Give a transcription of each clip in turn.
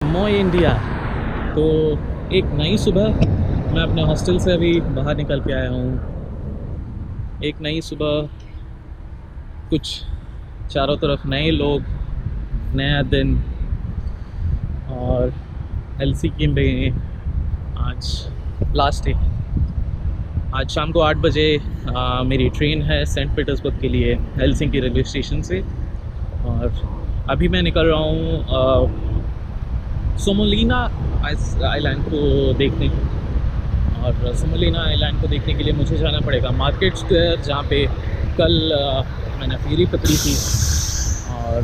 मोए इंडिया। तो एक नई सुबह, मैं अपने हॉस्टल से अभी बाहर निकल के आया हूँ। एक नई सुबह, कुछ चारों तरफ नए लोग, नया दिन। और हेलसिंकी में आज लास्ट डे। आज शाम को 8 बजे मेरी ट्रेन है सेंट पीटर्सबर्ग के लिए हेलसिंकी रेलवे स्टेशन से। और अभी मैं निकल रहा हूँ सोमोलिना आइलैंड को देखने। और सोमोलिना आइलैंड को देखने के लिए मुझे जाना पड़ेगा मार्केट स्क्वायर, जहाँ पे कल मैंने फेरी पकड़ी थी। और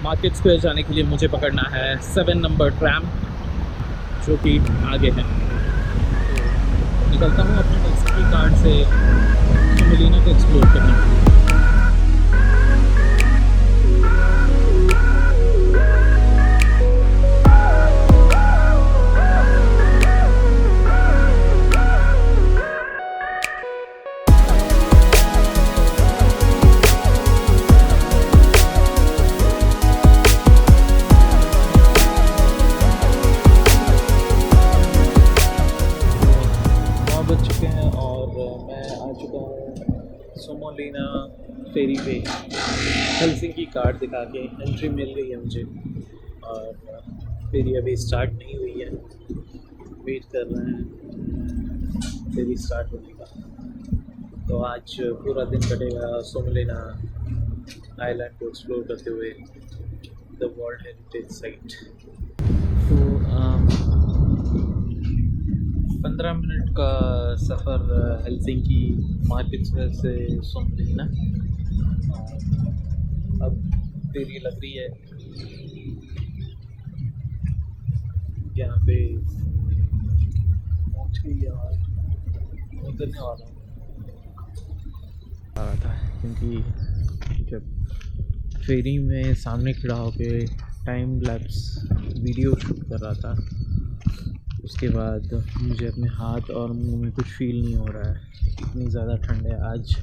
मार्केट स्क्वायर जाने के लिए मुझे पकड़ना है 7 नंबर ट्रैम, जो कि आगे है। तो निकलता हूँ अपने हेलसिंकी कार्ड से सोमोलिना को एक्सप्लोर करने। सोमोलिना फेरी पे हेलसिंकी कार्ड दिखा के एंट्री मिल गई है मुझे। और फेरी अभी स्टार्ट नहीं हुई है, वेट कर रहे हैं फेरी स्टार्ट होने का। तो आज पूरा दिन कटेगा सोमोलिना आइलैंड को एक्सप्लोर करते हुए, द वर्ल्ड हेरिटेज साइट। तो 15 मिनट का सफ़र हेलसिंकी मार्केट से सोमलिना। अब फेरी लग रही है यहाँ पे, पहुँच गई यार, उतरने वाला आ रहा था। क्योंकि जब फेरी में सामने खड़ा होके टाइम लैप्स वीडियो शूट कर रहा था, उसके बाद मुझे अपने हाथ और मुंह में कुछ फील नहीं हो रहा है। इतनी ज़्यादा ठंड है, आज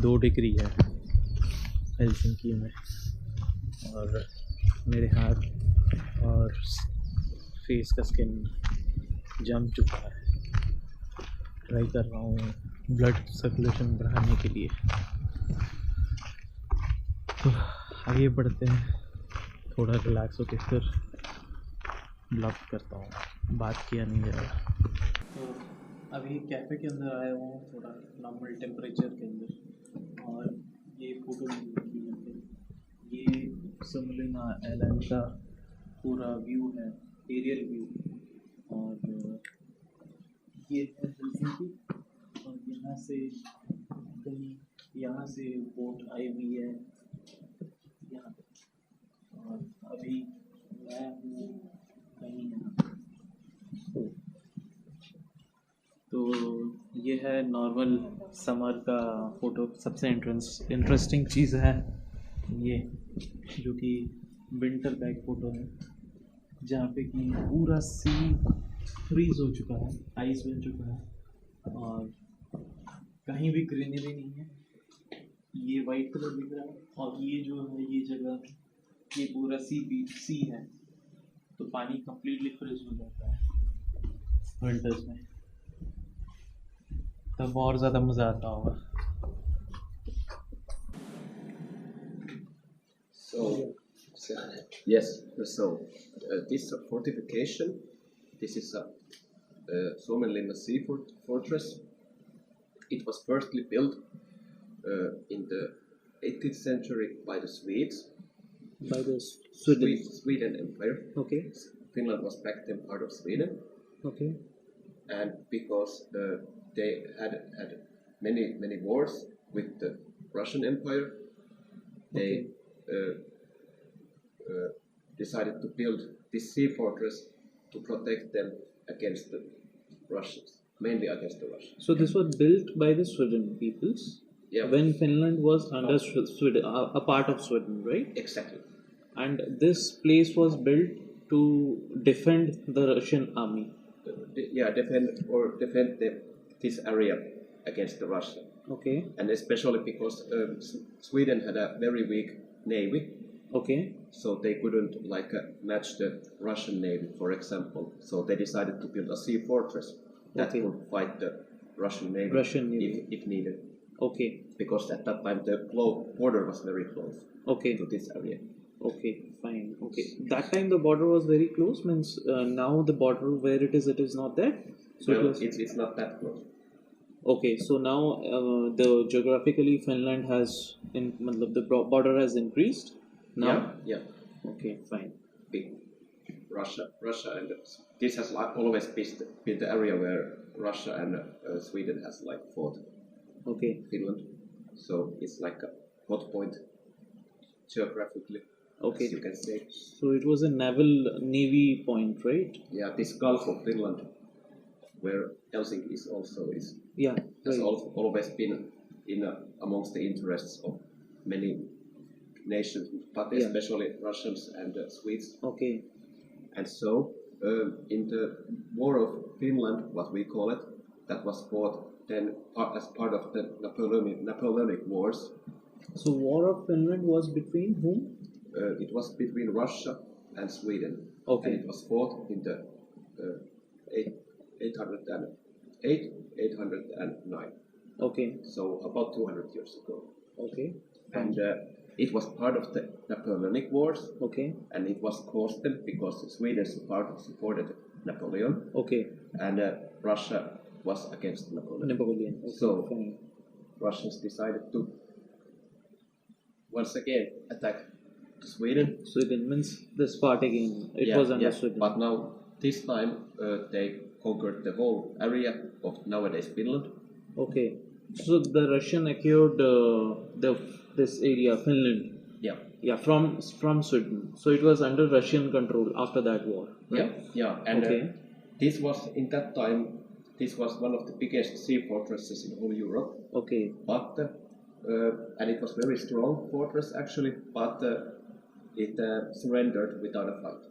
2 डिग्री है हेलसिंकी में। और मेरे हाथ और फेस का स्किन जम चुका है। ट्राई कर रहा हूँ ब्लड सर्कुलेशन बढ़ाने के लिए। तो आगे बढ़ते हैं, थोड़ा रिलैक्स होकर फिर ब्लॉग करता हूँ, बात किया नहीं जा रहा। तो अभी कैफ़े के अंदर आया हुआ हूँ, थोड़ा नॉर्मल टेम्परेचर के अंदर। और ये फ़ोटो ये सोमोलिना आइलैंड का पूरा व्यू है, एरियल व्यू। और ये है हेलसिंकी। और यहाँ से बोट आई हुई है यहाँ पे। और अभी मैं हूँ कहीं यहाँ। तो ये है नॉर्मल समर का फ़ोटो। सबसे इंटरेस्टिंग चीज़ है ये, जो कि विंटर बैक फ़ोटो है, जहाँ पे कि पूरा सी फ्रीज हो चुका है, आइस बन चुका है और कहीं भी ग्रीनरी नहीं है। ये वाइट कलर दिख रहा है और ये जो है ये जगह, ये पूरा सी है। तो पानी कंप्लीटली फ्रीज हो जाता है विंटर्स में, तब और ज़्यादा मज़ा आता होगा। This fortification, this is a Suomenlinna sea fortress. It was firstly built in the 18th century by the Swedes. By the Sweden Empire. Okay. Finland was back then part of Sweden. Okay. And because they had many wars with the Russian Empire, they decided to build this sea fortress to protect them against the Russians, mainly against the Russians. So this was built by the Sweden peoples. Yeah. When Finland was under Sweden, a part of Sweden, right? Exactly. And this place was built to defend the Russian army. Defend this area against the Russia. Okay. And especially because Sweden had a very weak navy, Okay. So they couldn't match the Russian Navy, for example. So they decided to build a sea fortress that Okay. could fight the Russian Navy, Russian Navy. if needed. Okay. Because at that time the border was very close Okay. to this area. Okay. Fine. Okay. That time the border was very close. Means now the border where it is not there. So Well, it was. it's not that close. Okay. So now the geographically Finland has matlab the border has increased. Now. Yeah. Okay. Fine. Big Russia, and this has always been the area where Russia and Sweden has fought Okay. Finland. So it's like a hot point geographically, Okay. as you can say. So it was a navy point, right? Yeah, this Gulf of Finland, where Helsinki is also Yeah. has Right. always been amongst the interests of many nations, but Yeah. especially Russians and Swedes. Okay. And so, in the War of Finland, what we call it, that was fought then as part of the Napoleonic Wars. So War of Finland was between whom? It was between Russia and Sweden, Okay. and it was fought in the 808, 809, Okay. so about 200 years ago. Okay. And it was part of the Napoleonic Wars, Okay. and it was caused them because Sweden supported Napoleon, Okay. and Russia was against Napoleon. Napoleon. Okay. So Fine. Russians decided to once again attack Sweden. Sweden means this part again. It was under Sweden. But now this time they conquered the whole area of nowadays Finland. Okay. So the Russian acquired this area, Finland. Yeah. Yeah, from Sweden. So it was under Russian control after that war. Right? Yeah, and Okay. this was in that time. This was one of the biggest sea fortresses in whole Europe. Okay. But and it was very strong fortress actually, but it surrendered without a fight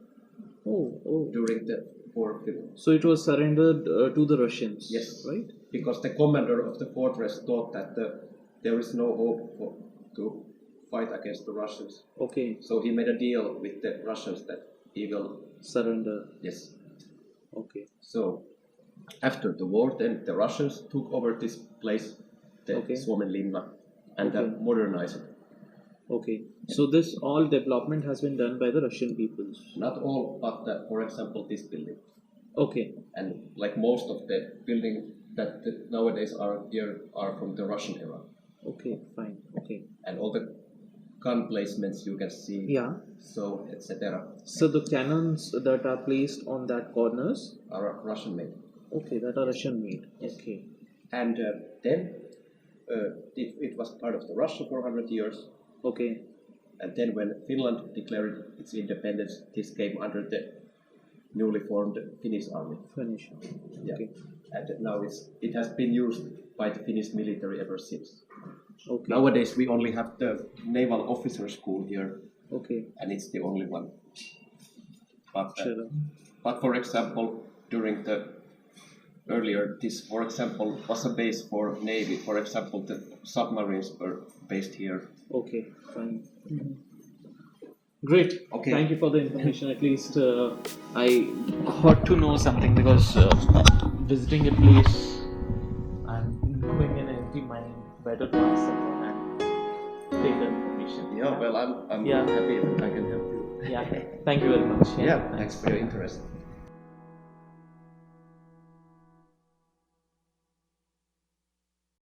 Oh. during the War of Finland. So it was surrendered to the Russians. Yes. Right. Because the commander of the fortress thought that there is no hope to fight against the Russians. Okay. So he made a deal with the Russians that he will. Surrender. Yes. Okay. So after the war, then the Russians took over this place, the Okay. Suomenlinna, and Okay. modernized it. Okay. So this all development has been done by the Russian peoples. Not all, but for example, this building. Okay. And most of the building that nowadays are here are from the Russian era. Okay. Fine. Okay. And all the gun placements you can see. Yeah. So, etc. So the cannons that are placed on that corners. are Russian made. Okay, that are Russian made. Yes. Okay. And then it was part of the Russia for 100 years. Okay. And then when Finland declared its independence, this came under the newly formed Finnish army. Finish. Yeah. Okay. And now it has been used by the Finnish military ever since. Okay. Nowadays we only have the naval officer school here, Okay. and it's the only one. Sure. But for example, during the earlier, this for example was a base for Navy. For example, the submarines were based here. Okay. Fine. Great. Okay. Thank you for the information. At least I got to know something because visiting a place and going in an empty mind, better to ask someone and take the information. Yeah, well, I'm Yeah. happy that I can help you. Yeah. Thank you very much. Yeah, thanks for your interest.